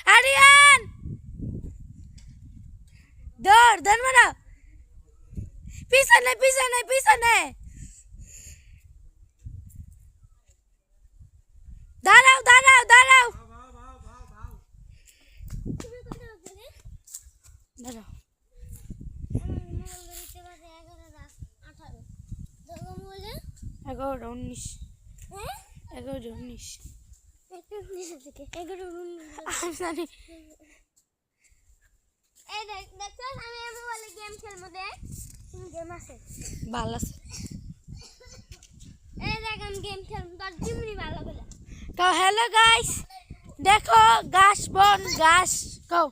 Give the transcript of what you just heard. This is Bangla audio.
আরিয়ান দৌড় ধর মারো পিছনে পিছনে পিছনে দাঁড়াও দাঁড়াও দাঁড়াও দাঁড়াও 11:19 11:19 ভালো আছে হ্যালো গাইস দেখো ঘাস বন ঘাস কও